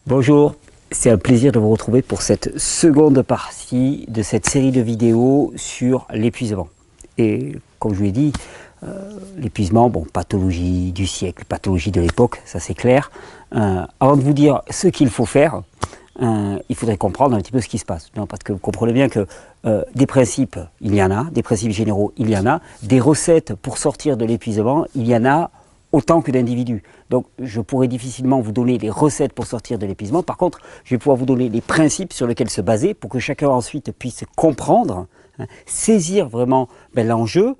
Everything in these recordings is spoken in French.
Bonjour, c'est un plaisir de vous retrouver pour cette seconde partie de cette série de vidéos sur l'épuisement. Et comme je vous l'ai dit, l'épuisement, bon, pathologie du siècle, pathologie de l'époque, ça c'est clair. Avant de vous dire ce qu'il faut faire, il faudrait comprendre un petit peu ce qui se passe. Non, parce que vous comprenez bien que des principes, il y en a, des principes généraux, il y en a, des recettes pour sortir de l'épuisement, il y en a autant que d'individus. Donc je pourrais difficilement vous donner les recettes pour sortir de l'épuisement. Par contre, je vais pouvoir vous donner les principes sur lesquels se baser pour que chacun ensuite puisse comprendre, saisir vraiment l'enjeu,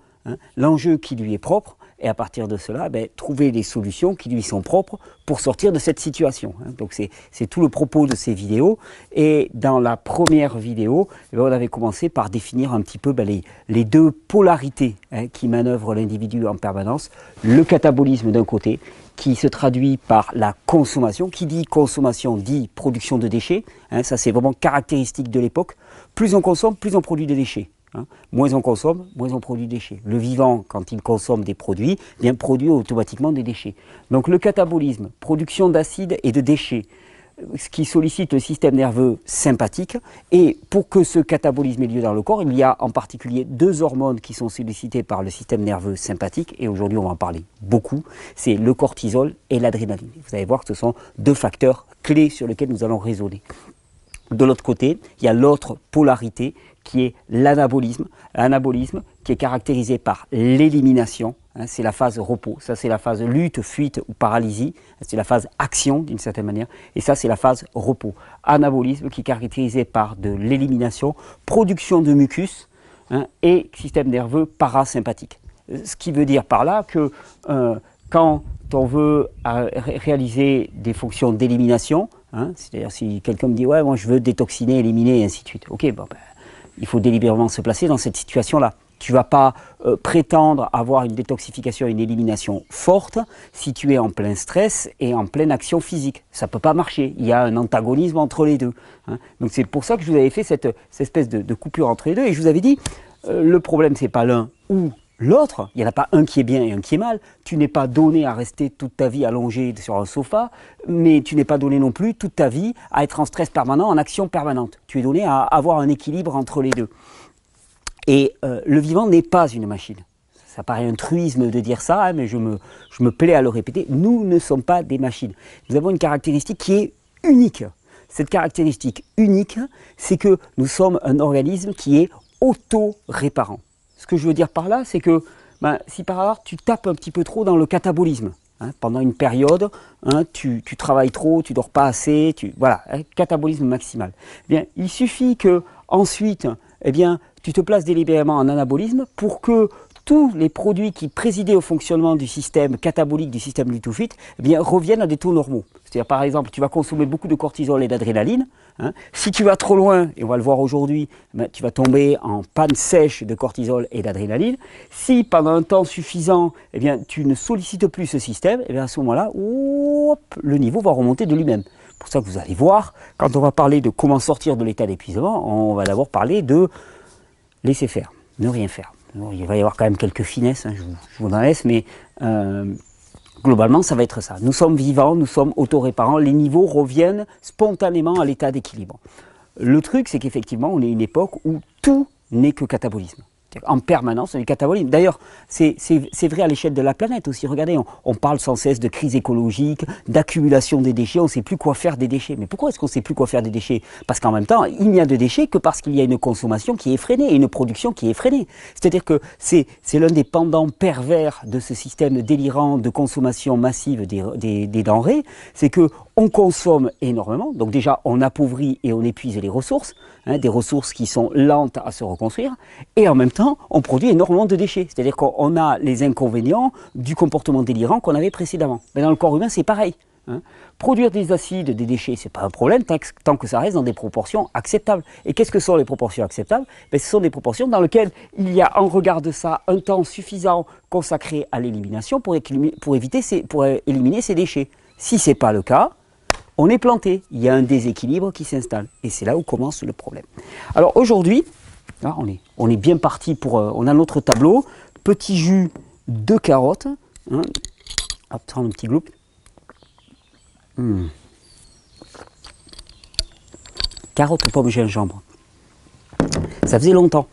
l'enjeu qui lui est propre, et à partir de cela, trouver des solutions qui lui sont propres pour sortir de cette situation. Donc c'est tout le propos de ces vidéos. Et dans la première vidéo, on avait commencé par définir un petit peu les deux polarités qui manœuvrent l'individu en permanence. Le catabolisme d'un côté, qui se traduit par la consommation. Qui dit consommation dit production de déchets. Ça c'est vraiment caractéristique de l'époque. Plus on consomme, plus on produit de déchets. Moins on consomme, moins on produit de déchets. Le vivant, quand il consomme des produits, produit automatiquement des déchets. Donc le catabolisme, production d'acides et de déchets, ce qui sollicite le système nerveux sympathique. Et pour que ce catabolisme ait lieu dans le corps, il y a en particulier deux hormones qui sont sollicitées par le système nerveux sympathique. Et aujourd'hui, on va en parler beaucoup. C'est le cortisol et l'adrénaline. Vous allez voir que ce sont deux facteurs clés sur lesquels nous allons raisonner. De l'autre côté, il y a l'autre polarité qui est l'anabolisme. L'anabolisme qui est caractérisé par l'élimination, c'est la phase repos. Ça, c'est la phase lutte, fuite ou paralysie. C'est la phase action d'une certaine manière. Et ça, c'est la phase repos. Anabolisme qui est caractérisé par de l'élimination, production de mucus et système nerveux parasympathique. Ce qui veut dire par là que quand on veut réaliser des fonctions d'élimination, c'est-à-dire si quelqu'un me dit « ouais, moi je veux détoxiner, éliminer » et ainsi de suite. Ok, il faut délibérément se placer dans cette situation-là. Tu ne vas pas prétendre avoir une détoxification et une élimination forte si tu es en plein stress et en pleine action physique. Ça ne peut pas marcher. Il y a un antagonisme entre les deux. Donc c'est pour ça que je vous avais fait cette espèce de coupure entre les deux. Et je vous avais dit, le problème, ce n'est pas l'un ou l'autre, il n'y en a pas un qui est bien et un qui est mal. Tu n'es pas donné à rester toute ta vie allongé sur un sofa, mais tu n'es pas donné non plus toute ta vie à être en stress permanent, en action permanente. Tu es donné à avoir un équilibre entre les deux. Et le vivant n'est pas une machine. Ça paraît un truisme de dire ça, mais je me plais à le répéter. Nous ne sommes pas des machines. Nous avons une caractéristique qui est unique. Cette caractéristique unique, c'est que nous sommes un organisme qui est auto-réparant. Ce que je veux dire par là, c'est que si par hasard tu tapes un petit peu trop dans le catabolisme, pendant une période, tu travailles trop, tu dors pas assez, voilà, catabolisme maximal. Eh bien, il suffit que ensuite, tu te places délibérément en anabolisme pour que tous les produits qui présidaient au fonctionnement du système catabolique, du système lutte-fuite, reviennent à des taux normaux. C'est-à-dire, par exemple, tu vas consommer beaucoup de cortisol et d'adrénaline. Si tu vas trop loin, et on va le voir aujourd'hui, tu vas tomber en panne sèche de cortisol et d'adrénaline. Si pendant un temps suffisant, tu ne sollicites plus ce système, à ce moment-là, le niveau va remonter de lui-même. C'est pour ça que vous allez voir, quand on va parler de comment sortir de l'état d'épuisement, on va d'abord parler de laisser faire, ne rien faire. Alors, il va y avoir quand même quelques finesses, je vous en laisse, mais globalement, ça va être ça. Nous sommes vivants, nous sommes autoréparants, les niveaux reviennent spontanément à l'état d'équilibre. Le truc, c'est qu'effectivement, on est une époque où tout n'est que catabolisme. En permanence, du catabolisme. D'ailleurs, c'est vrai à l'échelle de la planète aussi. Regardez, on parle sans cesse de crise écologique, d'accumulation des déchets, on ne sait plus quoi faire des déchets. Mais pourquoi est-ce qu'on ne sait plus quoi faire des déchets? Parce qu'en même temps, il n'y a de déchets que parce qu'il y a une consommation qui est effrénée et une production qui est effrénée. C'est-à-dire que c'est l'un des pendants pervers de ce système délirant de consommation massive des denrées, c'est que on consomme énormément, donc déjà on appauvrit et on épuise les ressources, des ressources qui sont lentes à se reconstruire, et en même temps on produit énormément de déchets, c'est-à-dire qu'on a les inconvénients du comportement délirant qu'on avait précédemment. Mais dans le corps humain c'est pareil. Produire des acides, des déchets, c'est pas un problème tant que ça reste dans des proportions acceptables. Et qu'est-ce que sont les proportions acceptables? Ce sont des proportions dans lesquelles il y a en regard de ça un temps suffisant consacré à l'élimination pour éliminer ces déchets. Si ce n'est pas le cas, on est planté, il y a un déséquilibre qui s'installe. Et c'est là où commence le problème. Alors aujourd'hui, on est bien parti pour... on a notre tableau, petit jus de carottes. Hop, prends un petit gloup. Carotte, pomme, gingembre. Ça faisait longtemps.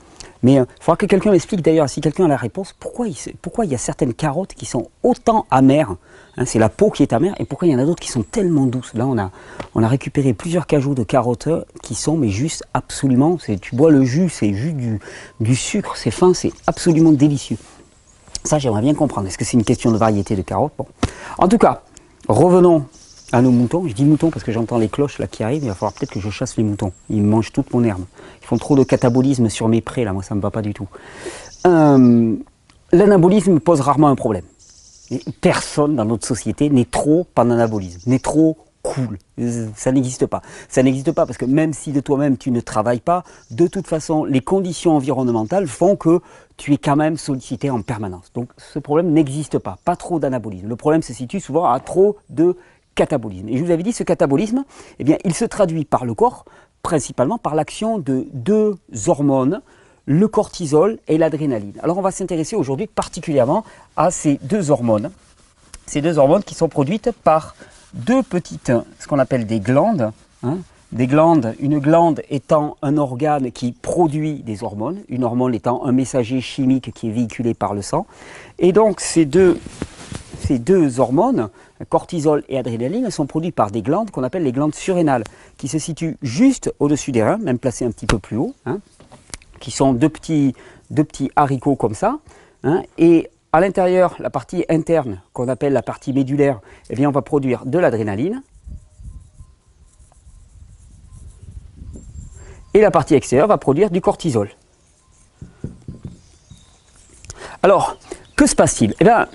Mais il faudra que quelqu'un m'explique d'ailleurs, si quelqu'un a la réponse, pourquoi il y a certaines carottes qui sont autant amères, hein, c'est la peau qui est amère, et pourquoi il y en a d'autres qui sont tellement douces. Là, on a récupéré plusieurs cajoux de carottes qui sont, mais juste absolument, tu bois le jus, c'est juste du sucre, c'est fin, c'est absolument délicieux. Ça, j'aimerais bien comprendre. Est-ce que c'est une question de variété de carottes? Bon. En tout cas, revenons à nos moutons. Je dis moutons parce que j'entends les cloches là qui arrivent. Il va falloir peut-être que je chasse les moutons. Ils mangent toute mon herbe. Ils font trop de catabolisme sur mes prés là. Moi, ça ne me va pas du tout. L'anabolisme pose rarement un problème. Et personne dans notre société n'est trop en anabolisme, n'est trop cool. Ça n'existe pas. Ça n'existe pas parce que même si de toi-même tu ne travailles pas, de toute façon, les conditions environnementales font que tu es quand même sollicité en permanence. Donc ce problème n'existe pas. Pas trop d'anabolisme. Le problème se situe souvent à trop de catabolisme. Et je vous avais dit, ce catabolisme, eh bien, il se traduit par le corps, principalement par l'action de deux hormones, le cortisol et l'adrénaline. Alors on va s'intéresser aujourd'hui particulièrement à ces deux hormones qui sont produites par deux petites, ce qu'on appelle des glandes, hein, des glandes, une glande étant un organe qui produit des hormones, une hormone étant un messager chimique qui est véhiculé par le sang. Et donc ces deux hormones, cortisol et adrénaline, sont produites par des glandes qu'on appelle les glandes surrénales, qui se situent juste au-dessus des reins, même placées un petit peu plus haut, hein, qui sont deux petits haricots comme ça, hein, et à l'intérieur, la partie interne, qu'on appelle la partie médulaire, eh bien, on va produire de l'adrénaline. Et la partie extérieure va produire du cortisol. Alors, que se passe-t-il? Eh bien,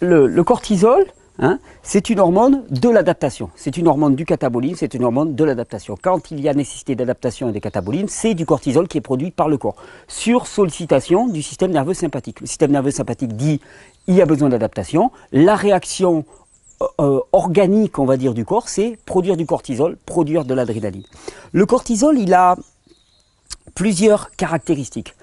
le cortisol, hein, c'est une hormone de l'adaptation. C'est une hormone du catabolisme, c'est une hormone de l'adaptation. Quand il y a nécessité d'adaptation et de catabolisme, c'est du cortisol qui est produit par le corps, sur sollicitation du système nerveux sympathique. Le système nerveux sympathique dit il y a besoin d'adaptation. La réaction organique, on va dire, du corps, c'est produire du cortisol, produire de l'adrénaline. Le cortisol, il a plusieurs caractéristiques.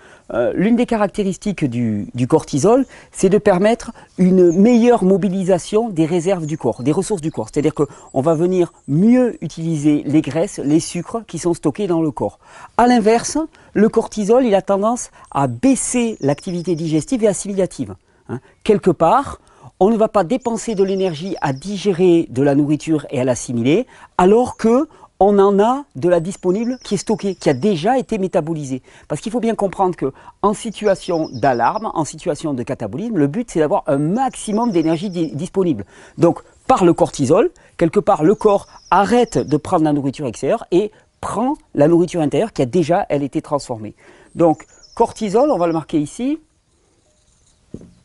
L'une des caractéristiques du cortisol, c'est de permettre une meilleure mobilisation des réserves du corps, des ressources du corps. C'est-à-dire qu'on va venir mieux utiliser les graisses, les sucres qui sont stockés dans le corps. A l'inverse, le cortisol, il a tendance à baisser l'activité digestive et assimilative. Hein. Quelque part, on ne va pas dépenser de l'énergie à digérer de la nourriture et à l'assimiler, alors que on en a de la disponible qui est stockée, qui a déjà été métabolisée. Parce qu'il faut bien comprendre qu'en situation d'alarme, en situation de catabolisme, le but c'est d'avoir un maximum d'énergie disponible. Donc par le cortisol, quelque part le corps arrête de prendre la nourriture extérieure et prend la nourriture intérieure qui a déjà, elle, été transformée. Donc cortisol, on va le marquer ici.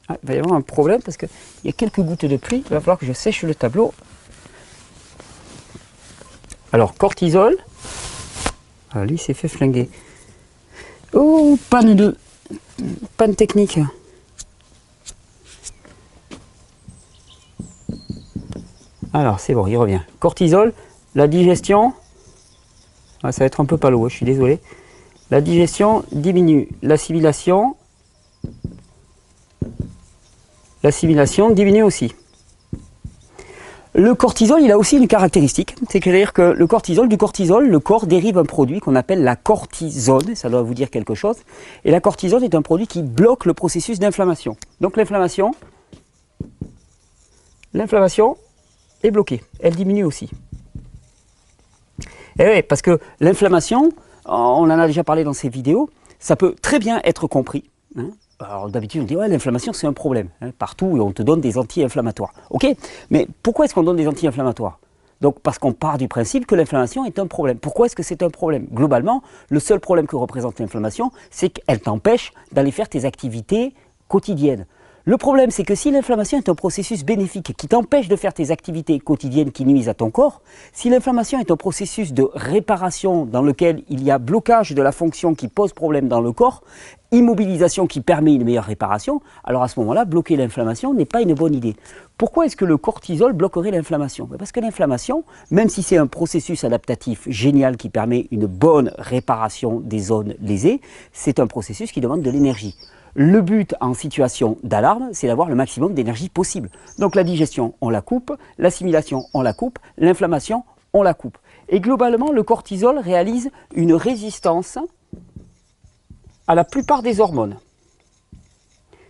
Ah, il va y avoir un problème parce qu'il y a quelques gouttes de pluie, il va falloir que je sèche le tableau. Alors, cortisol, ah, lui s'est fait flinguer. Oh, panne technique. Alors, c'est bon, il revient. Cortisol, la digestion, ah, ça va être un peu palo, je suis désolé. La digestion diminue, l'assimilation diminue aussi. Le cortisol, il a aussi une caractéristique, c'est-à-dire que le cortisol, le corps dérive un produit qu'on appelle la cortisone, ça doit vous dire quelque chose, et la cortisone est un produit qui bloque le processus d'inflammation. Donc l'inflammation est bloquée, elle diminue aussi. Et oui, parce que l'inflammation, on en a déjà parlé dans ces vidéos, ça peut très bien être compris, hein. Alors d'habitude on dit ouais, l'inflammation c'est un problème, hein, partout et on te donne des anti-inflammatoires. Ok, mais pourquoi est-ce qu'on donne des anti-inflammatoires? Donc parce qu'on part du principe que l'inflammation est un problème. Pourquoi est-ce que c'est un problème? Globalement, le seul problème que représente l'inflammation, c'est qu'elle t'empêche d'aller faire tes activités quotidiennes. Le problème, c'est que si l'inflammation est un processus bénéfique qui t'empêche de faire tes activités quotidiennes qui nuisent à ton corps, si l'inflammation est un processus de réparation dans lequel il y a blocage de la fonction qui pose problème dans le corps, immobilisation qui permet une meilleure réparation, alors à ce moment-là, bloquer l'inflammation n'est pas une bonne idée. Pourquoi est-ce que le cortisol bloquerait l'inflammation? Parce que l'inflammation, même si c'est un processus adaptatif génial qui permet une bonne réparation des zones lésées, c'est un processus qui demande de l'énergie. Le but en situation d'alarme, c'est d'avoir le maximum d'énergie possible. Donc la digestion, on la coupe, l'assimilation, on la coupe, l'inflammation, on la coupe. Et globalement, le cortisol réalise une résistance à la plupart des hormones.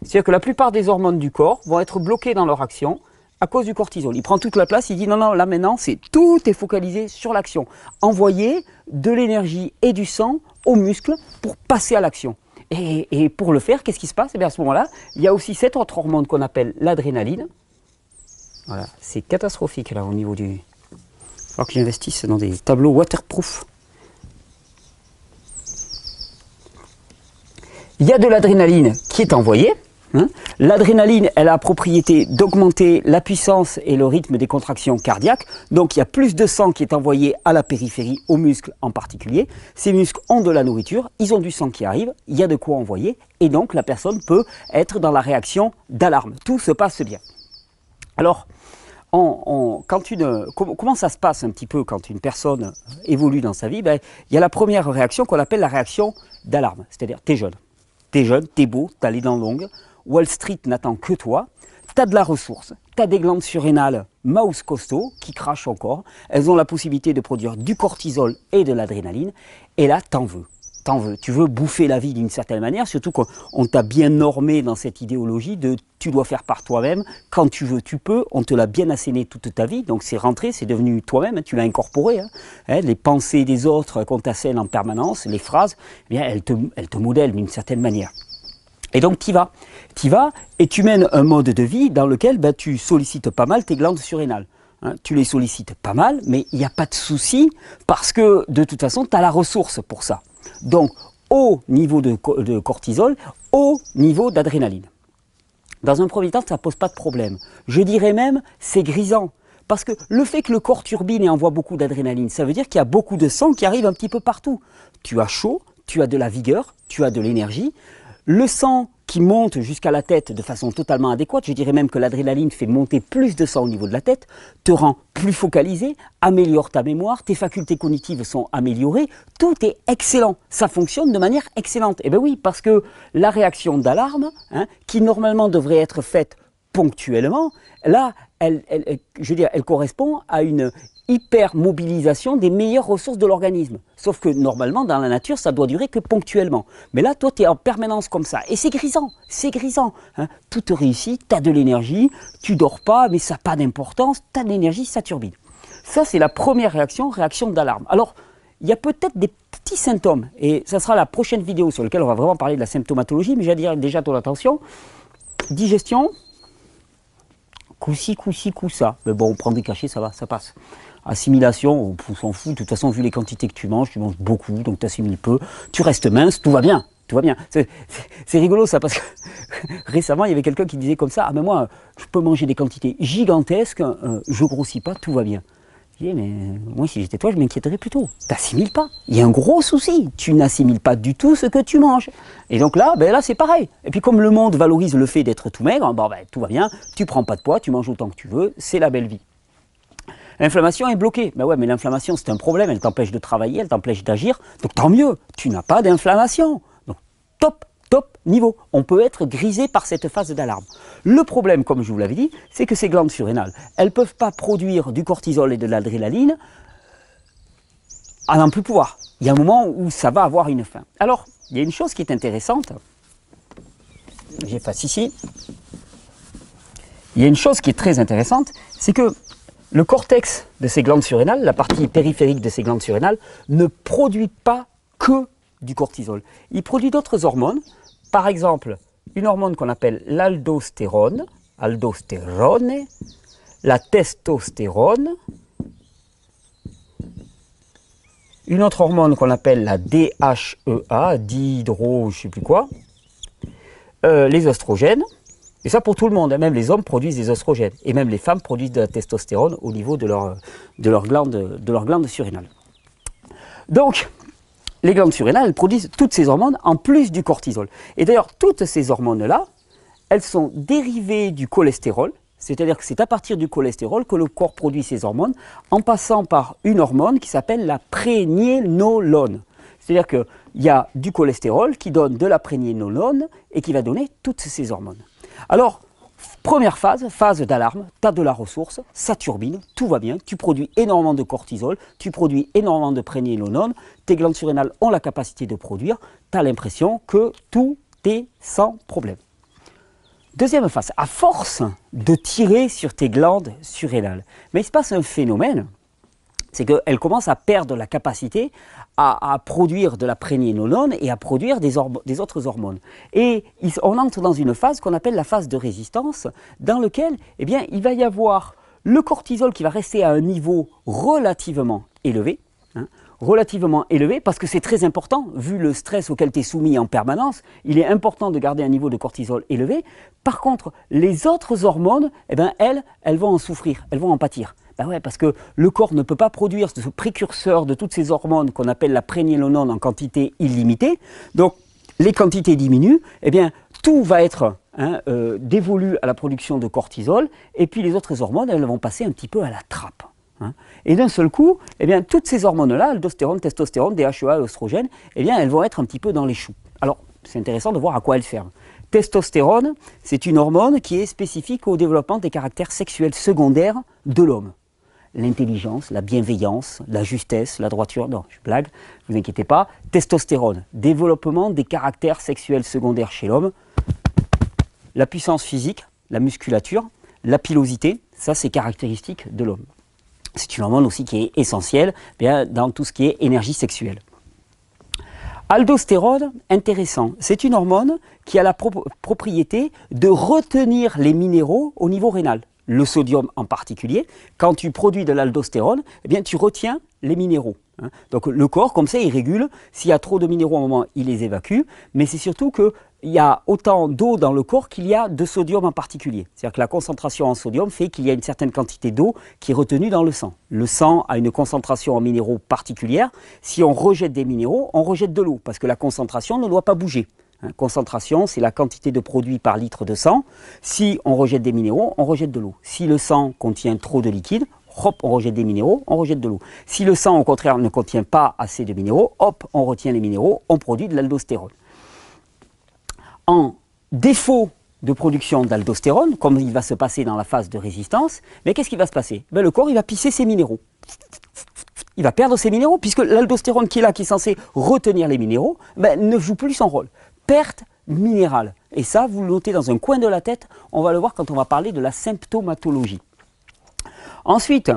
C'est-à-dire que la plupart des hormones du corps vont être bloquées dans leur action à cause du cortisol. Il prend toute la place, il dit non, non, là maintenant, tout est focalisé sur l'action. Envoyer de l'énergie et du sang aux muscles pour passer à l'action. Et pour le faire, qu'est-ce qui se passe? Eh bien, à ce moment-là, il y a aussi cette autre hormone qu'on appelle l'adrénaline. Voilà, c'est catastrophique là au niveau du... Il va falloir que j'investisse dans des tableaux waterproof. Il y a de l'adrénaline qui est envoyée. L'adrénaline, elle a la propriété d'augmenter la puissance et le rythme des contractions cardiaques. Donc il y a plus de sang qui est envoyé à la périphérie, aux muscles en particulier. Ces muscles ont de la nourriture, ils ont du sang qui arrive, il y a de quoi envoyer. Et donc la personne peut être dans la réaction d'alarme. Tout se passe bien. Alors, comment ça se passe un petit peu quand une personne évolue dans sa vie? Ben, il y a la première réaction qu'on appelle la réaction d'alarme. C'est-à-dire, t'es jeune, t'es beau, t'as les dents longues, Wall Street n'attend que toi, tu as de la ressource, tu as des glandes surrénales mouse costaud qui crachent encore, elles ont la possibilité de produire du cortisol et de l'adrénaline, et là t'en veux, tu veux bouffer la vie d'une certaine manière, surtout qu'on t'a bien normé dans cette idéologie de tu dois faire par toi-même, quand tu veux tu peux, on te l'a bien asséné toute ta vie, donc c'est rentré, c'est devenu toi-même, tu l'as incorporé, les pensées des autres qu'on t'assène en permanence, les phrases, eh bien, elles te modèlent d'une certaine manière. Et donc tu vas et tu mènes un mode de vie dans lequel tu sollicites pas mal tes glandes surrénales. Tu les sollicites pas mal, mais il n'y a pas de souci parce que de toute façon, tu as la ressource pour ça. Donc, haut niveau de cortisol, haut niveau d'adrénaline. Dans un premier temps, ça ne pose pas de problème. Je dirais même, c'est grisant. Parce que le fait que le corps turbine et envoie beaucoup d'adrénaline, ça veut dire qu'il y a beaucoup de sang qui arrive un petit peu partout. Tu as chaud, tu as de la vigueur, tu as de l'énergie. Le sang qui monte jusqu'à la tête de façon totalement adéquate, je dirais même que l'adrénaline fait monter plus de sang au niveau de la tête, te rend plus focalisé, améliore ta mémoire, tes facultés cognitives sont améliorées, tout est excellent, ça fonctionne de manière excellente. Eh bien oui, parce que la réaction d'alarme, qui normalement devrait être faite ponctuellement, là, elle correspond à une hypermobilisation des meilleures ressources de l'organisme. Sauf que normalement, dans la nature, ça doit durer que ponctuellement. Mais là, toi, tu es en permanence comme ça. Et c'est grisant, Tout te réussit, tu as de l'énergie, tu dors pas, mais ça n'a pas d'importance, tu as de l'énergie, ça turbine. Ça, c'est la première réaction d'alarme. Alors, il y a peut-être des petits symptômes, et ça sera la prochaine vidéo sur laquelle on va vraiment parler de la symptomatologie, mais j'attire déjà ton attention. Digestion, coup-ci, coup-ça. Mais bon, on prend des cachets, ça va, ça passe. Assimilation, on s'en fout. De toute façon, vu les quantités que tu manges beaucoup, donc tu assimiles peu. Tu restes mince, tout va bien. Tout va bien. C'est rigolo ça, parce que récemment, il y avait quelqu'un qui disait comme ça, ah mais moi, je peux manger des quantités gigantesques, je grossis pas, tout va bien. Je dis, mais moi, si j'étais toi, je m'inquiéterais plutôt. T'assimiles pas. Il y a un gros souci. Tu n'assimiles pas du tout ce que tu manges. Et donc là, c'est pareil. Et puis comme le monde valorise le fait d'être tout maigre, tout va bien, tu prends pas de poids, tu manges autant que tu veux, c'est la belle vie. L'inflammation est bloquée. Ben ouais, mais l'inflammation, c'est un problème. Elle t'empêche de travailler, elle t'empêche d'agir. Donc tant mieux, tu n'as pas d'inflammation. Donc top niveau. On peut être grisé par cette phase d'alarme. Le problème, comme je vous l'avais dit, c'est que ces glandes surrénales, elles ne peuvent pas produire du cortisol et de l'adrénaline à n'en plus pouvoir. Il y a un moment où ça va avoir une fin. Alors, il y a une chose qui est intéressante. J'efface ici. Il y a une chose qui est très intéressante, c'est que le cortex de ces glandes surrénales, la partie périphérique de ces glandes surrénales, ne produit pas que du cortisol. Il produit d'autres hormones. Par exemple, une hormone qu'on appelle l'aldostérone, la testostérone, une autre hormone qu'on appelle la DHEA, dihydro, je ne sais plus quoi, les oestrogènes, et ça pour tout le monde, même les hommes produisent des oestrogènes, et même les femmes produisent de la testostérone au niveau de leur glande surrénale. Donc, les glandes surrénales, elles produisent toutes ces hormones en plus du cortisol. Et d'ailleurs, toutes ces hormones-là, elles sont dérivées du cholestérol, c'est-à-dire que c'est à partir du cholestérol que le corps produit ces hormones, en passant par une hormone qui s'appelle la prégnénolone. C'est-à-dire qu'il y a du cholestérol qui donne de la prégnénolone et qui va donner toutes ces hormones. Alors, Première phase, phase d'alarme, tu as de la ressource, ça turbine, tout va bien, tu produis énormément de cortisol, tu produis énormément de prégnénolone, tes glandes surrénales ont la capacité de produire, tu as l'impression que tout est sans problème. Deuxième phase, à force de tirer sur tes glandes surrénales, mais il se passe un phénomène, c'est qu'elles commencent à perdre la capacité à produire de la prégnénolone et à produire des autres hormones. Et on entre dans une phase qu'on appelle la phase de résistance, dans laquelle eh bien, il va y avoir le cortisol qui va rester à un niveau relativement élevé, parce que c'est très important, vu le stress auquel tu es soumis en permanence, il est important de garder un niveau de cortisol élevé. Par contre, les autres hormones, eh bien, elles vont en souffrir, elles vont en pâtir. Ben ouais, parce que le corps ne peut pas produire ce précurseur de toutes ces hormones qu'on appelle la prégnénolone en quantité illimitée. Donc, les quantités diminuent, eh bien, tout va être dévolu à la production de cortisol, et puis les autres hormones, elles vont passer un petit peu à la trappe. Et d'un seul coup, eh bien, toutes ces hormones-là, aldostérone, testostérone, DHEA, oestrogène, eh bien, elles vont être un petit peu dans les choux. Alors, c'est intéressant de voir à quoi elles servent. Testostérone, c'est une hormone qui est spécifique au développement des caractères sexuels secondaires de l'homme. L'intelligence, la bienveillance, la justesse, la droiture, non, je blague, ne vous inquiétez pas. Testostérone, développement des caractères sexuels secondaires chez l'homme. La puissance physique, la musculature, la pilosité, ça c'est caractéristique de l'homme. C'est une hormone aussi qui est essentielle bien, dans tout ce qui est énergie sexuelle. Aldostérone, intéressant, c'est une hormone qui a la propriété de retenir les minéraux au niveau rénal. Le sodium en particulier, quand tu produis de l'aldostérone, eh bien, tu retiens les minéraux. Donc le corps, comme ça, il régule. S'il y a trop de minéraux à un moment, il les évacue. Mais c'est surtout qu'il y a autant d'eau dans le corps qu'il y a de sodium en particulier. C'est-à-dire que la concentration en sodium fait qu'il y a une certaine quantité d'eau qui est retenue dans le sang. Le sang a une concentration en minéraux particulière. Si on rejette des minéraux, on rejette de l'eau, parce que la concentration ne doit pas bouger. Concentration, c'est la quantité de produit par litre de sang. Si on rejette des minéraux, on rejette de l'eau. Si le sang contient trop de liquide, hop, on rejette des minéraux, on rejette de l'eau. Si le sang, au contraire, ne contient pas assez de minéraux, hop, on retient les minéraux, on produit de l'aldostérone. En défaut de production d'aldostérone, comme il va se passer dans la phase de résistance, mais qu'est-ce qui va se passer? Le corps, il va pisser ses minéraux. Il va perdre ses minéraux, puisque l'aldostérone qui est là, qui est censé retenir les minéraux, ne joue plus son rôle. Perte minérale. Et ça, vous le notez dans un coin de la tête, on va le voir quand on va parler de la symptomatologie. Ensuite,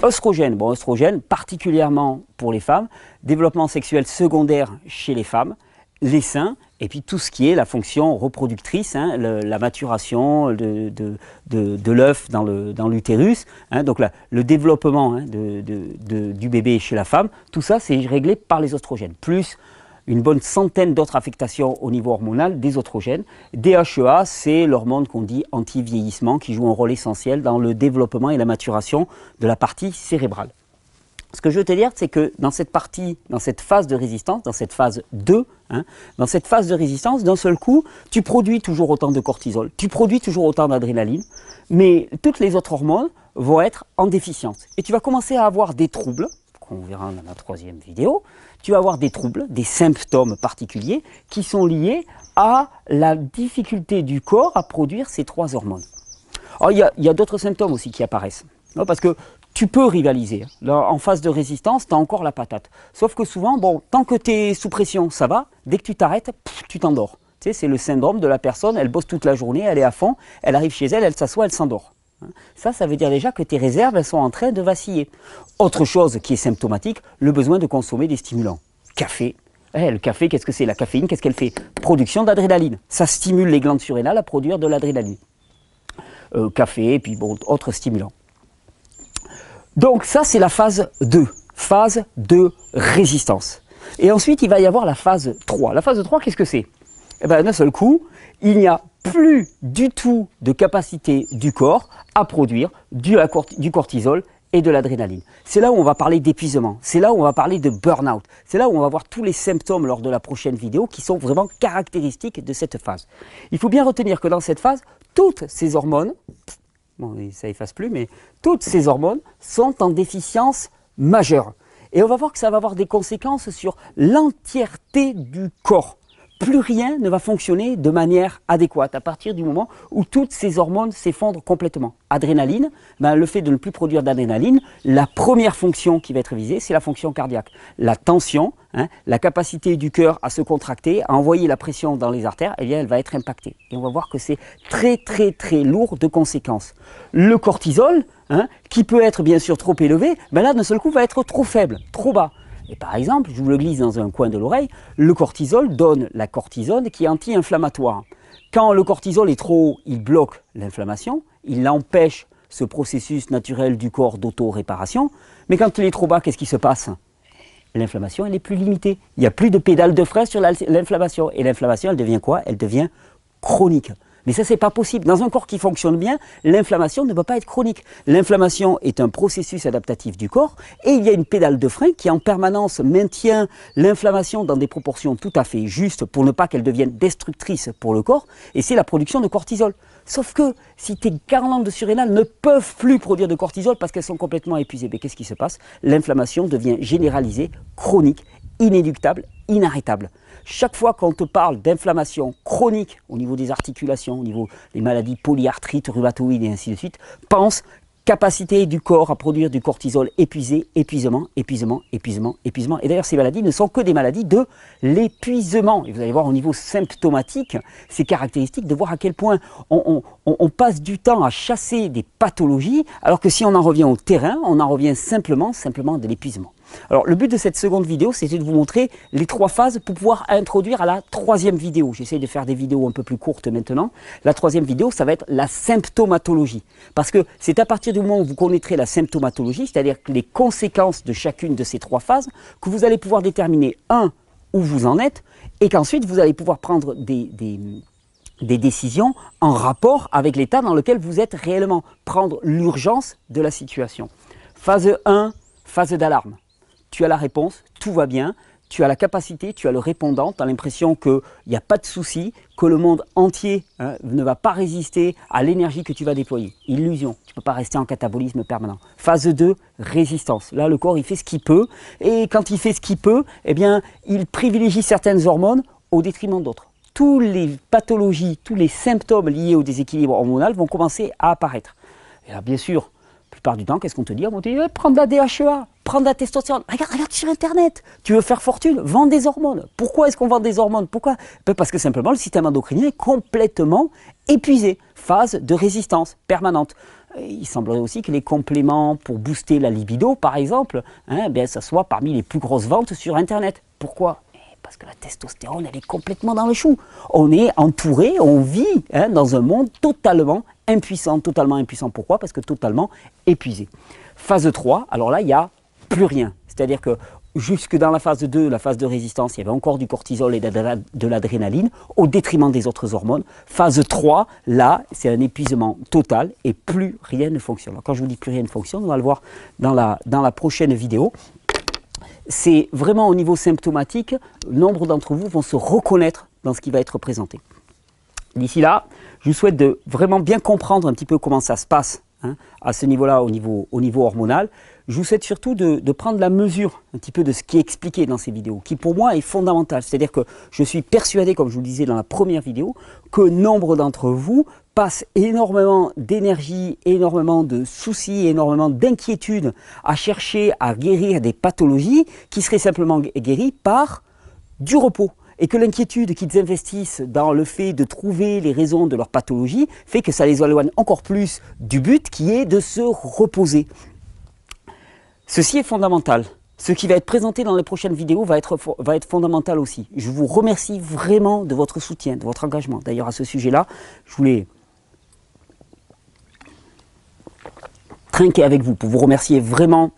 œstrogène. Bon, œstrogène, particulièrement pour les femmes, développement sexuel secondaire chez les femmes, les seins, et puis tout ce qui est la fonction reproductrice, la maturation de l'œuf dans l'utérus, donc le développement du bébé chez la femme, tout ça c'est réglé par les œstrogènes, plus une bonne centaine d'autres affectations au niveau hormonal des œstrogènes. DHEA, c'est l'hormone qu'on dit anti-vieillissement qui joue un rôle essentiel dans le développement et la maturation de la partie cérébrale. Ce que je veux te dire, c'est que dans cette partie, dans cette phase de résistance, dans cette phase 2, dans cette phase de résistance, d'un seul coup, tu produis toujours autant de cortisol, tu produis toujours autant d'adrénaline, mais toutes les autres hormones vont être en déficience. Et tu vas commencer à avoir des troubles, qu'on verra dans la troisième vidéo, tu vas avoir des troubles, des symptômes particuliers qui sont liés à la difficulté du corps à produire ces trois hormones. Alors, il y a d'autres symptômes aussi qui apparaissent, parce que tu peux rivaliser. Là, en phase de résistance, tu as encore la patate. Sauf que souvent, bon, tant que tu es sous pression, ça va. Dès que tu t'arrêtes, tu t'endors. Tu sais, c'est le syndrome de la personne, elle bosse toute la journée, elle est à fond, elle arrive chez elle, elle s'assoit, elle s'endort. Ça veut dire déjà que tes réserves, elles sont en train de vaciller. Autre chose qui est symptomatique, le besoin de consommer des stimulants. Café. Le café, qu'est-ce que c'est? La caféine, qu'est-ce qu'elle fait? Production d'adrénaline. Ça stimule les glandes surrénales à produire de l'adrénaline. Café, et puis bon, autres stimulants. Donc ça, c'est la phase 2, phase de résistance. Et ensuite, il va y avoir la phase 3. La phase 3, qu'est-ce que c'est? D'un seul coup, il n'y a plus du tout de capacité du corps à produire du cortisol et de l'adrénaline. C'est là où on va parler d'épuisement, c'est là où on va parler de burn-out, c'est là où on va voir tous les symptômes lors de la prochaine vidéo qui sont vraiment caractéristiques de cette phase. Il faut bien retenir que dans cette phase, toutes ces hormones, bon, ça efface plus, mais toutes ces hormones sont en déficience majeure. Et on va voir que ça va avoir des conséquences sur l'entièreté du corps. plus rien ne va fonctionner de manière adéquate à partir du moment où toutes ces hormones s'effondrent complètement. Adrénaline, ben le fait de ne plus produire d'adrénaline, la première fonction qui va être visée, c'est la fonction cardiaque. La tension, la capacité du cœur à se contracter, à envoyer la pression dans les artères, eh bien, elle va être impactée. Et on va voir que c'est très très très lourd de conséquences. Le cortisol, qui peut être bien sûr trop élevé, ben là d'un seul coup va être trop faible, trop bas. Et par exemple, je vous le glisse dans un coin de l'oreille, le cortisol donne la cortisone qui est anti-inflammatoire. Quand le cortisol est trop haut, il bloque l'inflammation, il empêche ce processus naturel du corps d'auto-réparation. Mais quand il est trop bas, qu'est-ce qui se passe? L'inflammation, elle est plus limitée. Il n'y a plus de pédale de frein sur l'inflammation. Et l'inflammation, elle devient quoi? Elle devient chronique. Mais ça, c'est pas possible. Dans un corps qui fonctionne bien, l'inflammation ne peut pas être chronique. L'inflammation est un processus adaptatif du corps et il y a une pédale de frein qui en permanence maintient l'inflammation dans des proportions tout à fait justes pour ne pas qu'elle devienne destructrice pour le corps, et c'est la production de cortisol. Sauf que si tes glandes surrénales ne peuvent plus produire de cortisol parce qu'elles sont complètement épuisées, mais qu'est-ce qui se passe? L'inflammation devient généralisée, chronique, inéluctable, inarrêtable. Chaque fois qu'on te parle d'inflammation chronique au niveau des articulations, au niveau des maladies polyarthrites, rhumatoïdes et ainsi de suite, pense capacité du corps à produire du cortisol épuisé, épuisement, épuisement, épuisement, épuisement. Et d'ailleurs, ces maladies ne sont que des maladies de l'épuisement. Et vous allez voir au niveau symptomatique, c'est caractéristique de voir à quel point on passe du temps à chasser des pathologies, alors que si on en revient au terrain, on en revient simplement de l'épuisement. Alors le but de cette seconde vidéo, c'était de vous montrer les 3 phases pour pouvoir introduire à la 3e vidéo. J'essaie de faire des vidéos un peu plus courtes maintenant. La 3e vidéo, ça va être la symptomatologie. Parce que c'est à partir du moment où vous connaîtrez la symptomatologie, c'est-à-dire les conséquences de chacune de ces 3 phases, que vous allez pouvoir déterminer, où vous en êtes, et qu'ensuite vous allez pouvoir prendre des décisions en rapport avec l'état dans lequel vous êtes réellement, prendre l'urgence de la situation. Phase 1, phase d'alarme. Tu as la réponse, tout va bien, tu as la capacité, tu as le répondant, tu as l'impression qu'il n'y a pas de souci, que le monde entier ne va pas résister à l'énergie que tu vas déployer. Illusion, tu ne peux pas rester en catabolisme permanent. Phase 2, résistance. Là, le corps, il fait ce qu'il peut, et quand il fait ce qu'il peut, eh bien, il privilégie certaines hormones au détriment d'autres. Toutes les pathologies, tous les symptômes liés au déséquilibre hormonal vont commencer à apparaître. Et là, bien sûr, la plupart du temps, qu'est-ce qu'on te dit? On te dit, prends de la DHEA, prends de la testostérone. Regarde sur Internet. Tu veux faire fortune, vends des hormones. Pourquoi est-ce qu'on vend des hormones? Pourquoi? Parce que simplement, le système endocrinien est complètement épuisé. Phase de résistance permanente. Il semblerait aussi que les compléments pour booster la libido, par exemple, ça soit parmi les plus grosses ventes sur Internet. Pourquoi? Parce que la testostérone, elle est complètement dans le chou. On est entouré, on vit dans un monde totalement impuissant. Totalement impuissant, pourquoi? Parce que totalement épuisé. Phase 3, alors là, il n'y a plus rien. C'est-à-dire que jusque dans la phase 2, la phase de résistance, il y avait encore du cortisol et de l'adrénaline au détriment des autres hormones. Phase 3, là, c'est un épuisement total et plus rien ne fonctionne. Alors, quand je vous dis plus rien ne fonctionne, on va le voir dans la prochaine vidéo. C'est vraiment au niveau symptomatique, nombre d'entre vous vont se reconnaître dans ce qui va être présenté. D'ici là, je vous souhaite de vraiment bien comprendre un petit peu comment ça se passe à ce niveau-là, au niveau hormonal. Je vous souhaite surtout de prendre la mesure un petit peu de ce qui est expliqué dans ces vidéos, qui pour moi est fondamental. C'est-à-dire que je suis persuadé, comme je vous le disais dans la première vidéo, que nombre d'entre vous passent énormément d'énergie, énormément de soucis, énormément d'inquiétudes à chercher à guérir des pathologies qui seraient simplement guéries par du repos. Et que l'inquiétude qu'ils investissent dans le fait de trouver les raisons de leur pathologie fait que ça les éloigne encore plus du but qui est de se reposer. Ceci est fondamental. Ce qui va être présenté dans les prochaines vidéos va être fondamental aussi. Je vous remercie vraiment de votre soutien, de votre engagement. D'ailleurs, à ce sujet-là, je voulais trinquer avec vous pour vous remercier vraiment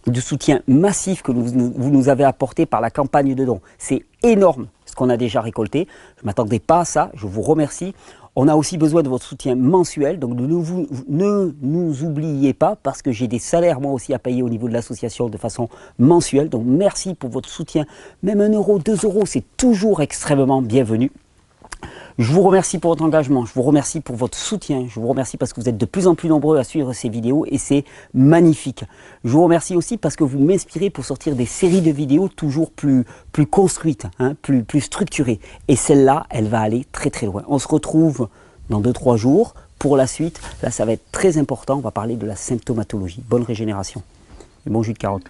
du soutien massif que vous nous avez apporté par la campagne de dons. C'est énorme ce qu'on a déjà récolté. Je ne m'attendais pas à ça, je vous remercie. On a aussi besoin de votre soutien mensuel, donc ne nous oubliez pas parce que j'ai des salaires moi aussi à payer au niveau de l'association de façon mensuelle. Donc merci pour votre soutien, même 1 euro, 2 euros, c'est toujours extrêmement bienvenu. Je vous remercie pour votre engagement, je vous remercie pour votre soutien, je vous remercie parce que vous êtes de plus en plus nombreux à suivre ces vidéos et c'est magnifique. Je vous remercie aussi parce que vous m'inspirez pour sortir des séries de vidéos toujours plus construites, hein, plus structurées. Et celle-là, elle va aller très très loin. On se retrouve dans 2-3 jours pour la suite. Là, ça va être très important, on va parler de la symptomatologie. Bonne régénération et bon jus de carotte.